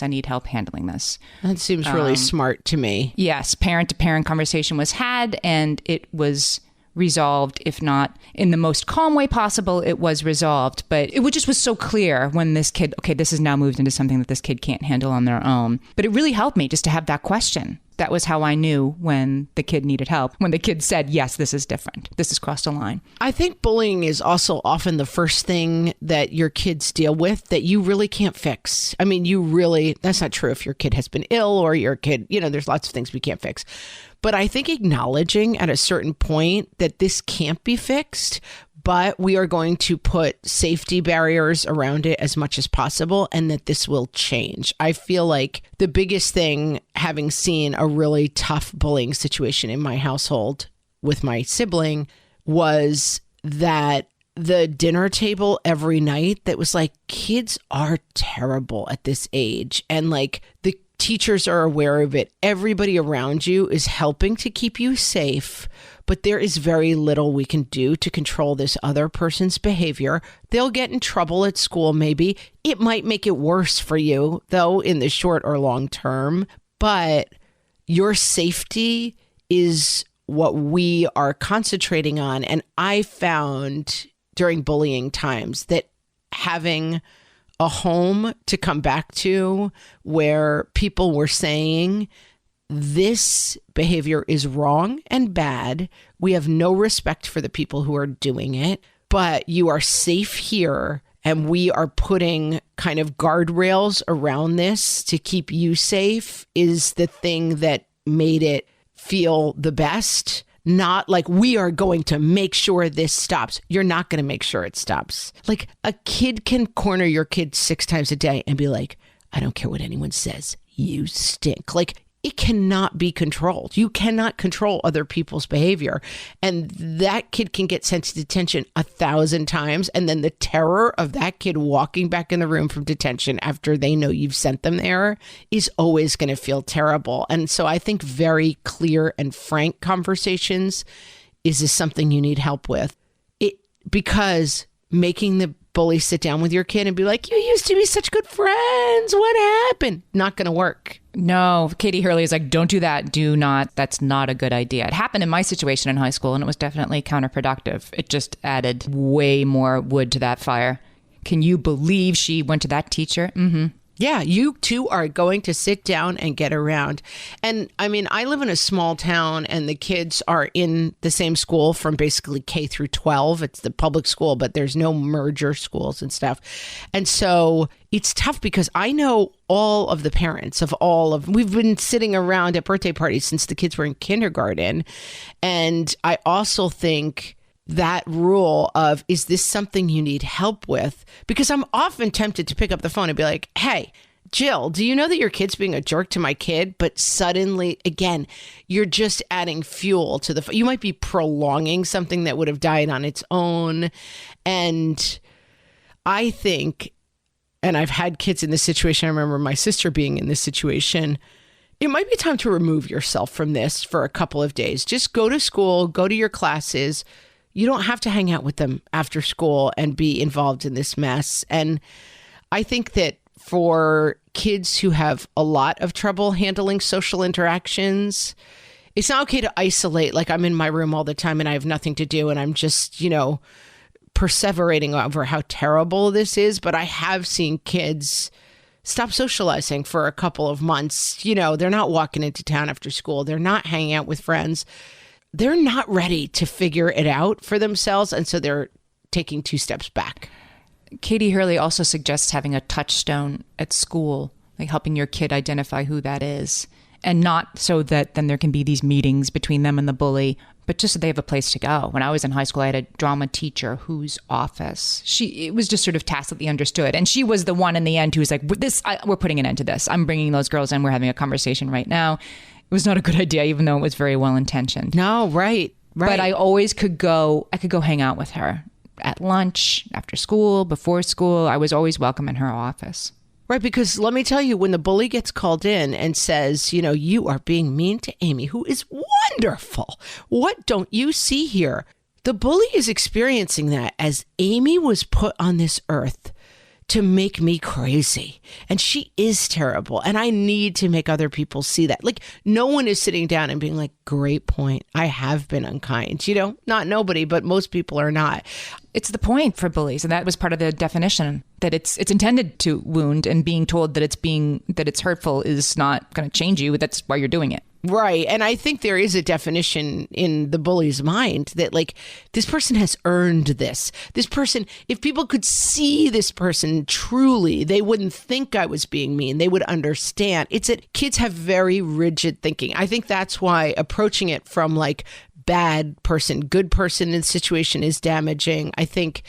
[SPEAKER 2] I need help handling this.
[SPEAKER 1] That seems really smart to me.
[SPEAKER 2] Yes, parent-to-parent conversation was had, and it was resolved. If not in the most calm way possible, it was resolved. But it just was so clear when this kid, okay, this has now moved into something that this kid can't handle on their own. But it really helped me just to have that question. That was how I knew when the kid needed help. When the kid said, yes, this is different. This has crossed a line.
[SPEAKER 1] I think bullying is also often the first thing that your kids deal with that you really can't fix. I mean, that's not true if your kid has been ill or your kid, there's lots of things we can't fix. But I think acknowledging at a certain point that this can't be fixed, but we are going to put safety barriers around it as much as possible, and that this will change. I feel like the biggest thing, having seen a really tough bullying situation in my household with my sibling, was that the dinner table every night that was like, kids are terrible at this age. And like the teachers are aware of it. Everybody around you is helping to keep you safe, but there is very little we can do to control this other person's behavior. They'll get in trouble at school, maybe. It might make it worse for you, though, in the short or long term. But your safety is what we are concentrating on. And I found during bullying times that having a home to come back to where people were saying, this behavior is wrong and bad. We have no respect for the people who are doing it, but you are safe here. And we are putting kind of guardrails around this to keep you safe, is the thing that made it feel the best. Not like, we are going to make sure this stops. You're not going to make sure it stops. Like, a kid can corner your kid 6 times a day and be like, I don't care what anyone says, you stink. Like, it cannot be controlled. You cannot control other people's behavior. And that kid can get sent to detention 1,000 times. And then the terror of that kid walking back in the room from detention after they know you've sent them there is always going to feel terrible. And so I think very clear and frank conversations is something you need help with. Because making the bully sit down with your kid and be like, you used to be such good friends, what happened? Not going to work.
[SPEAKER 2] No, Katie Hurley is like, don't do that. Do not. That's not a good idea. It happened in my situation in high school, and it was definitely counterproductive. It just added way more wood to that fire. Can you believe she went to that teacher? Mm-hmm.
[SPEAKER 1] Yeah, you two are going to sit down and get around. And I mean, I live in a small town and the kids are in the same school from basically K through 12. It's the public school, but there's no merger schools and stuff. And so it's tough because I know all of the parents of we've been sitting around at birthday parties since the kids were in kindergarten. And I also think that rule of, is this something you need help with? Because I'm often tempted to pick up the phone and be like, hey, Jill, do you know that your kid's being a jerk to my kid? But suddenly, again, you're just adding fuel to you might be prolonging something that would have died on its own. And I think, and I've had kids in this situation, I remember my sister being in this situation, it might be time to remove yourself from this for a couple of days. Just go to school, go to your classes. You don't have to hang out with them after school and be involved in this mess. And I think that for kids who have a lot of trouble handling social interactions, it's not okay to isolate. Like, I'm in my room all the time and I have nothing to do and I'm just, perseverating over how terrible this is. But I have seen kids stop socializing for a couple of months. They're not walking into town after school. They're not hanging out with friends. They're not ready to figure it out for themselves. And so they're taking 2 steps back.
[SPEAKER 2] Katie Hurley also suggests having a touchstone at school, like helping your kid identify who that is. And not so that then there can be these meetings between them and the bully, but just so they have a place to go. When I was in high school, I had a drama teacher whose office, it was just sort of tacitly understood. And she was the one in the end who was like, we're putting an end to this. I'm bringing those girls in. We're having a conversation right now. It was not a good idea, even though it was very well intentioned.
[SPEAKER 1] No, right.
[SPEAKER 2] But I always I could go hang out with her at lunch, after school, before school. I was always welcome in her office.
[SPEAKER 1] Right, because let me tell you, when the bully gets called in and says, you are being mean to Amy, who is wonderful. What don't you see here? The bully is experiencing that as Amy was put on this earth to make me crazy. And she is terrible. And I need to make other people see that. Like, no one is sitting down and being like, great point. I have been unkind. Not nobody, but most people are not.
[SPEAKER 2] It's the point for bullies. And that was part of the definition, that it's intended to wound, and being told that it's hurtful is not going to change you. That's why you're doing it.
[SPEAKER 1] Right. And I think there is a definition in the bully's mind that, like, this person has earned this. This person, if people could see this person truly, they wouldn't think I was being mean. They would understand. It's that kids have very rigid thinking. I think that's why approaching it from like bad person, good person in the situation is damaging. I think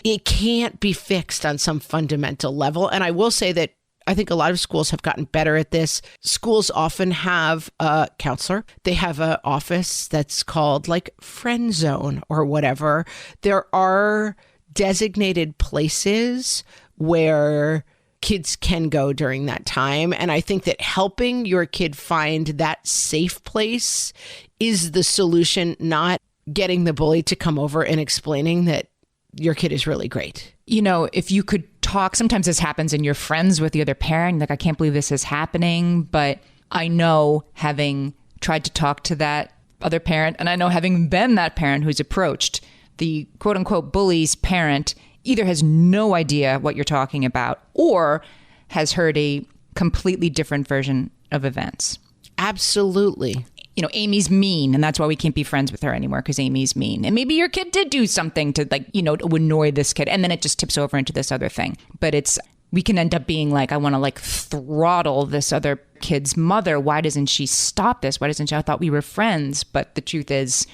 [SPEAKER 1] it can't be fixed on some fundamental level. And I will say that I think a lot of schools have gotten better at this. Schools often have a counselor. They have an office that's called like friend zone or whatever. There are designated places where kids can go during that time. And I think that helping your kid find that safe place is the solution, not getting the bully to come over and explaining that your kid is really great.
[SPEAKER 2] If you could talk, sometimes this happens and you're friends with the other parent, like, I can't believe this is happening. But I know, having tried to talk to that other parent, and I know having been that parent who's approached, the quote unquote bully's parent either has no idea what you're talking about or has heard a completely different version of events.
[SPEAKER 1] Absolutely.
[SPEAKER 2] Amy's mean, and that's why we can't be friends with her anymore, because Amy's mean. And maybe your kid did do something to, to annoy this kid, and then it just tips over into this other thing. But we can end up being like, I want to throttle this other kid's mother. Why doesn't she stop this? Why doesn't she? I thought we were friends. But the truth is,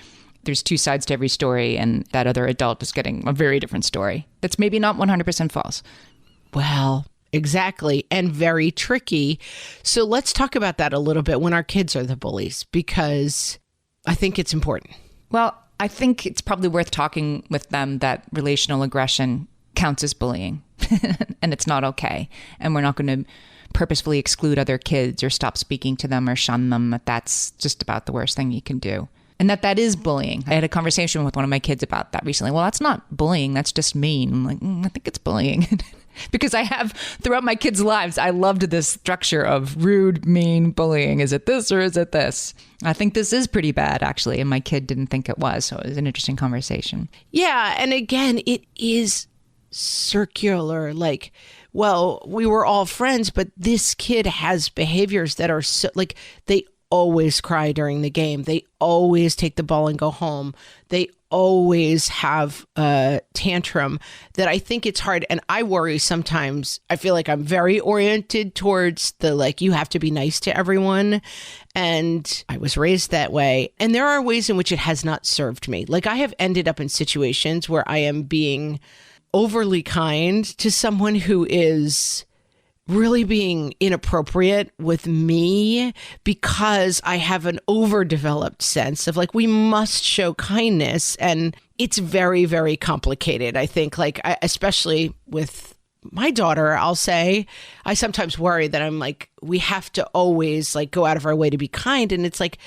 [SPEAKER 2] there's 2 sides to every story, and that other adult is getting a very different story that's maybe not 100% false.
[SPEAKER 1] Well, exactly. And very tricky. So let's talk about that a little bit when our kids are the bullies, because I think it's important.
[SPEAKER 2] Well, I think it's probably worth talking with them that relational aggression counts as bullying and it's not okay. And we're not going to purposefully exclude other kids or stop speaking to them or shun them. That's just about the worst thing you can do. And that is bullying. I had a conversation with one of my kids about that recently. Well, that's not bullying. That's just mean. I'm like, I think it's bullying. Because I have, throughout my kids' lives, I loved this structure of rude, mean, bullying. Is it this or is it this? I think this is pretty bad, actually. And my kid didn't think it was. So it was an interesting conversation.
[SPEAKER 1] Yeah. And again, it is circular, like, well, we were all friends, but this kid has behaviors that are so, like, they always cry during the game. They always take the ball and go home. They always have a tantrum, that I think it's hard. And I worry sometimes. I feel like I'm very oriented towards the, like, you have to be nice to everyone. And I was raised that way. And there are ways in which it has not served me. Like, I have ended up in situations where I am being overly kind to someone who is really being inappropriate with me, because I have an overdeveloped sense of, like, we must show kindness. And it's very, very complicated. I think, like, especially with my daughter, I'll say, I sometimes worry that I'm like, we have to always, like, go out of our way to be kind. And it's like,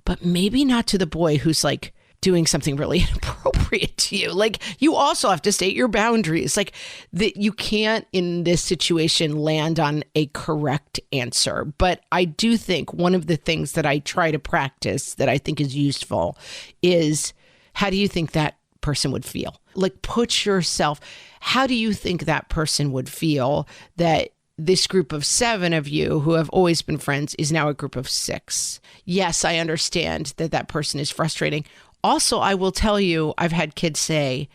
[SPEAKER 1] but maybe not to the boy who's, like, doing something really inappropriate to you. Like, you also have to state your boundaries. Like, that you can't in this situation land on a correct answer. But I do think one of the things that I try to practice that I think is useful is, how do you think that person would feel? Like, put yourself, how do you think that person would feel that this group of 7 of you who have always been friends is now a group of 6? Yes, I understand that that person is frustrating. Also, I will tell you, I've had kids say,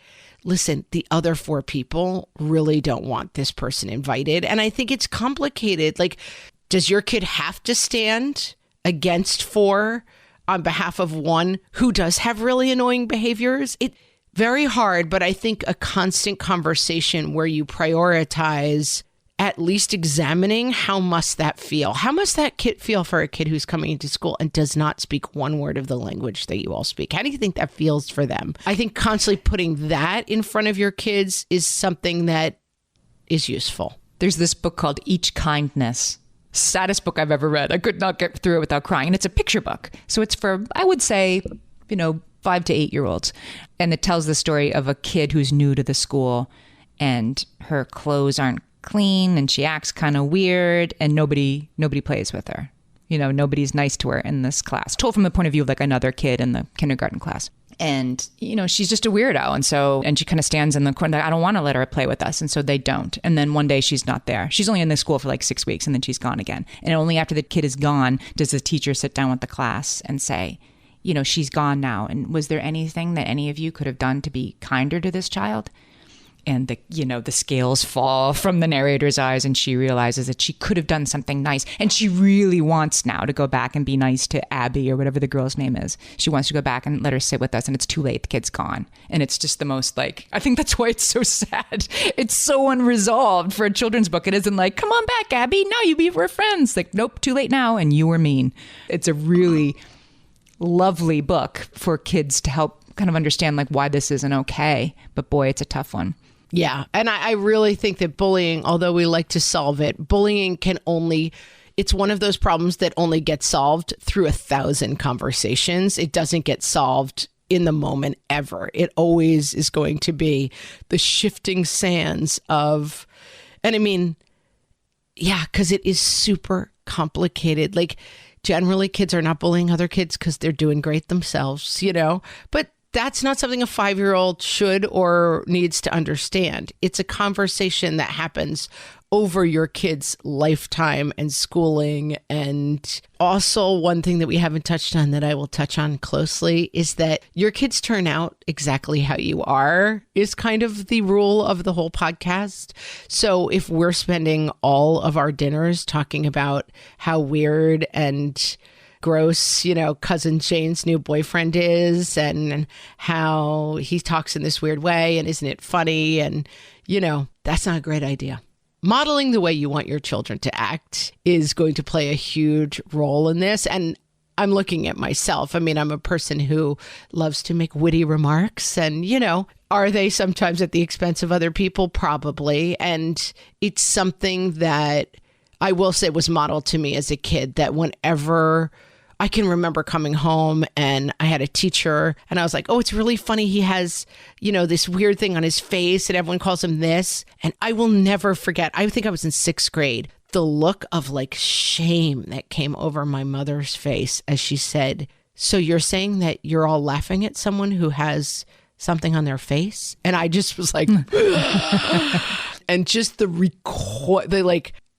[SPEAKER 1] listen, the other 4 people really don't want this person invited. And I think it's complicated. Like, does your kid have to stand against 4 on behalf of 1 who does have really annoying behaviors? It's very hard, but I think a constant conversation where you prioritize at least examining, how must that feel? How must that kid feel for a kid who's coming into school and does not speak one word of the language that you all speak? How do you think that feels for them? I think constantly putting that in front of your kids is something that is useful.
[SPEAKER 2] There's this book called Each Kindness. Saddest book I've ever read. I could not get through it without crying. And it's a picture book. So it's for, I would say, 5 to 8 year olds. And it tells the story of a kid who's new to the school and her clothes aren't clean and she acts kind of weird and nobody plays with her. Nobody's nice to her in this class. Told from the point of view of, like, another kid in the kindergarten class. And, she's just a weirdo. And she kind of stands in the corner. I don't want to let her play with us. And so they don't. And then one day she's not there. She's only in the school for like 6 weeks and then she's gone again. And only after the kid is gone does the teacher sit down with the class and say, she's gone now. And was there anything that any of you could have done to be kinder to this child? And the scales fall from the narrator's eyes and she realizes that she could have done something nice. And she really wants now to go back and be nice to Abby or whatever the girl's name is. She wants to go back and let her sit with us, and it's too late. The kid's gone. And it's just the most, like, I think that's why it's so sad. It's so unresolved for a children's book. It isn't like, come on back, Abby. No, we're friends. Like, nope, too late now. And you were mean. It's a really lovely book for kids to help kind of understand, like, why this isn't okay. But boy, it's a tough one.
[SPEAKER 1] Yeah. And I really think that bullying, although we like to solve it, bullying it's one of those problems that only gets solved through 1,000 conversations. It doesn't get solved in the moment ever. It always is going to be the shifting sands of, and I mean, yeah, because it is super complicated. Like, generally kids are not bullying other kids because they're doing great themselves, but that's not something a 5-year-old should or needs to understand. It's a conversation that happens over your kid's lifetime and schooling. And also, one thing that we haven't touched on that I will touch on closely is that your kids turn out exactly how you are, is kind of the rule of the whole podcast. So if we're spending all of our dinners talking about how weird and gross, cousin Shane's new boyfriend is, and how he talks in this weird way, and isn't it funny? And, that's not a great idea. Modeling the way you want your children to act is going to play a huge role in this. And I'm looking at myself. I mean, I'm a person who loves to make witty remarks, and, are they sometimes at the expense of other people? Probably. And it's something that I will say was modeled to me as a kid, that whenever I can remember coming home and I had a teacher and I was like, oh, it's really funny. He has, this weird thing on his face and everyone calls him this. And I will never forget. I think I was in 6th grade. The look of, like, shame that came over my mother's face as she said, so you're saying that you're all laughing at someone who has something on their face. And I just was like, and just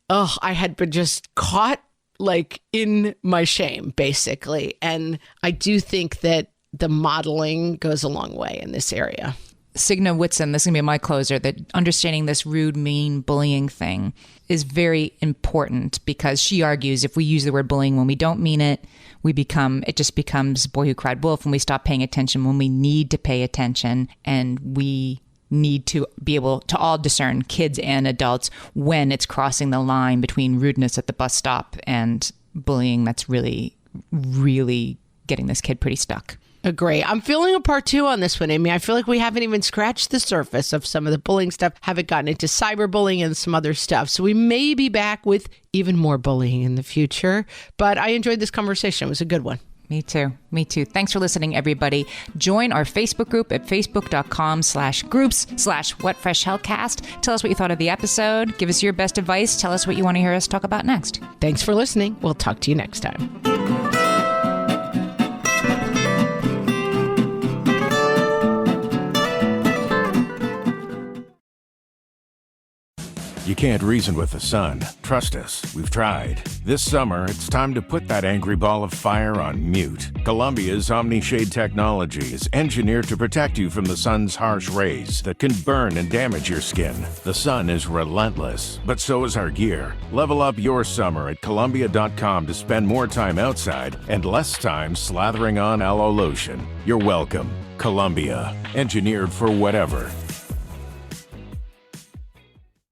[SPEAKER 1] I had been just caught like in my shame, basically. And I do think that the modeling goes a long way in this area.
[SPEAKER 2] Signe Whitson, this is going to be my closer, that understanding this rude, mean bullying thing is very important, because she argues if we use the word bullying when we don't mean it, it just becomes boy who cried wolf, and we stop paying attention when we need to pay attention. And we need to be able to all discern, kids and adults, when it's crossing the line between rudeness at the bus stop and bullying that's really, really getting this kid pretty stuck.
[SPEAKER 1] Agree. I'm feeling a part 2 on this one, Amy. I feel like we haven't even scratched the surface of some of the bullying stuff, haven't gotten into cyberbullying and some other stuff. So we may be back with even more bullying in the future. But I enjoyed this conversation. It was a good one.
[SPEAKER 2] Me too. Thanks for listening, everybody. Join our Facebook group at facebook.com/groups/whatfreshhellcast. Tell us what you thought of the episode. Give us your best advice. Tell us what you want to hear us talk about next.
[SPEAKER 1] Thanks for listening. We'll talk to you next time.
[SPEAKER 6] You can't reason with the sun. Trust us, we've tried. This summer, it's time to put that angry ball of fire on mute. Columbia's Omni-Shade technology is engineered to protect you from the sun's harsh rays that can burn and damage your skin. The sun is relentless, but so is our gear. Level up your summer at Columbia.com to spend more time outside and less time slathering on aloe lotion. You're welcome. Columbia, engineered for whatever.